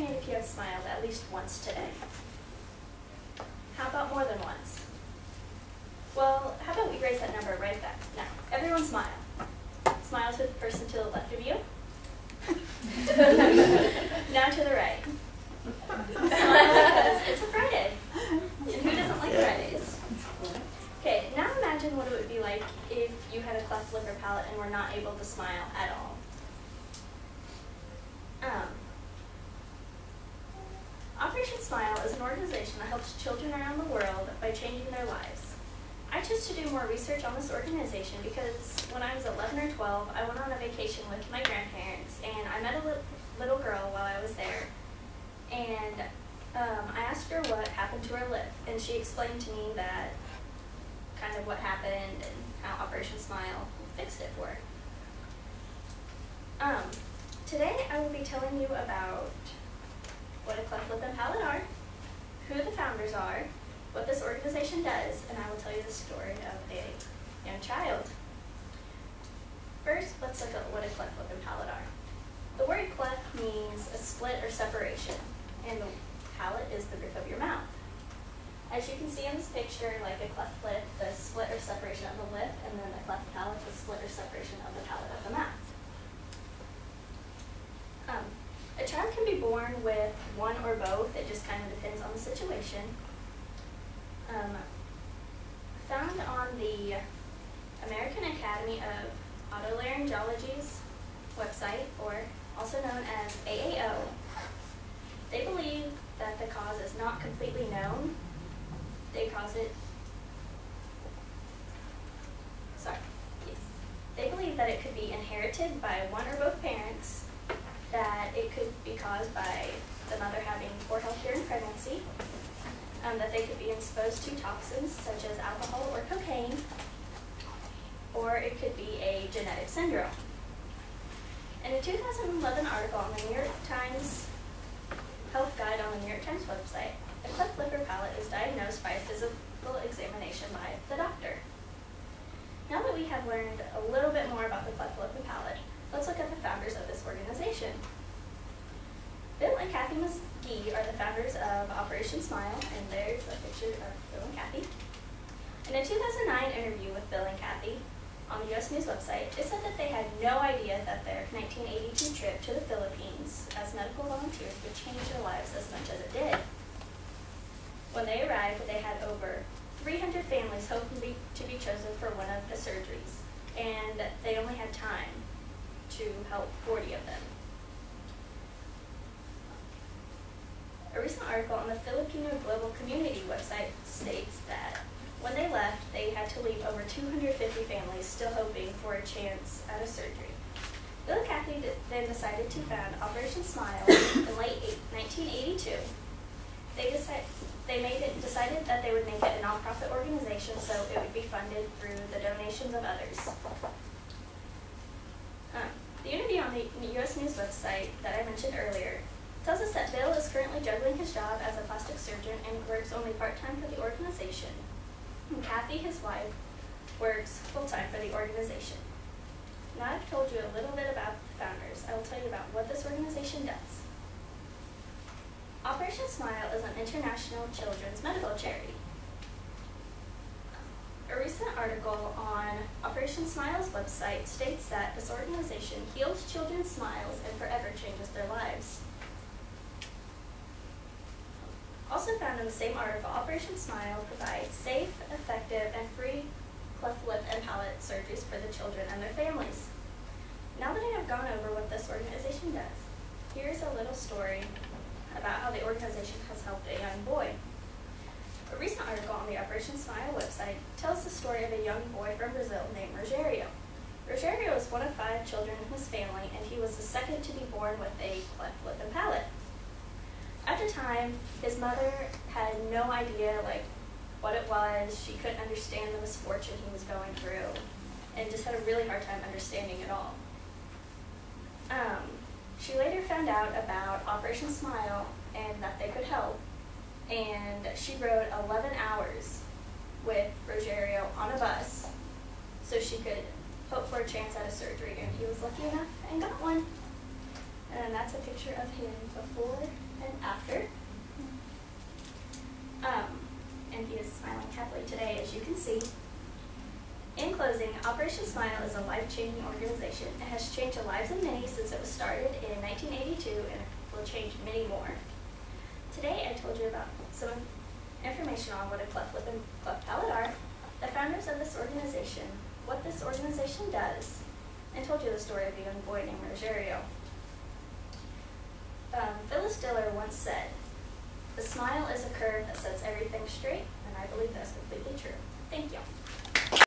hand if you have smiled at least once today. How about more than once? Well, how about we raise that number right back? Now, everyone smile. Smile to the person to the left of you. Now to the right. Smile because it's a Friday. And who doesn't like Fridays? Okay, now imagine what it would be like if you had a cleft lip or palate and were not able to smile at all. Operation Smile is an organization that helps children around the world by changing their lives. I chose to do more research on this organization because when I was 11 or 12, I went on a vacation with my grandparents, and I met a little girl while I was there. And I asked her what happened to her lip, and she explained to me that kind of what happened and how Operation Smile fixed it for her. Today I will be telling you about what a cleft lip and palate are, who the founders are, what this organization does, and I will tell you the story of a young child. First, let's look at what a cleft lip and palate are. The word cleft means a split or separation, and the palate is the roof of your mouth. As you can see in this picture, like a cleft lip, the split or separation of the lip, and then the cleft palate, the split or separation of the palate of the mouth. A child can be born with one or both. It just kind of depends on the situation. Found on the American Academy of Otolaryngology's website, or also known as AAO, they believe that the cause is not completely known. They believe that it could be inherited by one or both parents, that it could be caused by the mother having poor health during pregnancy, that they could be exposed to toxins such as alcohol or cocaine, or it could be a genetic syndrome. In a 2011 article on the New York Times Health Guide on the New York Times website, a cleft lip or palate is diagnosed by a physical examination by the doctor. Now that we have learned a little bit more about the cleft lip and palate, let's look at the founders of this organization. Bill and Kathy McGee are the founders of Operation Smile, and there's a picture of Bill and Kathy. In a 2009 interview with Bill and Kathy on the U.S. News website, it said that they had no idea that their 1982 trip to the Philippines as medical volunteers would change their lives as much as it did. When they arrived, they had over 300 families hoping to be chosen for one of the surgeries, and they only had time to help 40 of them. A recent article on the Filipino Global Community website states that when they left, they had to leave over 250 families still hoping for a chance at a surgery. Bill and Kathy then decided to found Operation Smile in late 1982. They decided that they would make it a nonprofit organization so it would be funded through the donations of others. The interview on the U.S. News website that I mentioned earlier tells us that Bill is currently juggling his job as a plastic surgeon and works only part-time for the organization. And Kathy, his wife, works full-time for the organization. Now I've told you a little bit about the founders, I will tell you about what this organization does. Operation Smile is an international children's medical charity. A recent article on Operation Smile's website states that this organization heals children's smiles and forever changes their lives. Also found in the same article, Operation Smile provides safe, effective, and free cleft lip and palate surgeries for the children and their families. Now that I have gone over what this organization does, here's a little story about how the organization has helped a young boy. A recent article on the Operation Smile website tells the story of a young boy from Brazil named Rogério. Rogério is one of 5 children in his family, and he was the second to be born with a cleft lip and palate. At the time, his mother had no idea what it was. She couldn't understand the misfortune he was going through, and just had a really hard time understanding it all. She later found out about Operation Smile and that they could help, and she rode 11 hours with Rogério on a bus so she could hope for a chance at a surgery, and he was lucky enough and got one. And that's a picture of him before and after. And he is smiling happily today, as you can see. In closing, Operation Smile is a life-changing organization. It has changed the lives of many since it was started in 1982 and will change many more. Today I told you about some information on what a cleft lip and cleft palate are, the founders of this organization, what this organization does, and told you the story of a young boy named Rogerio. Phyllis Diller once said, "The smile is a curve that sets everything straight," and I believe that's completely true. Thank you.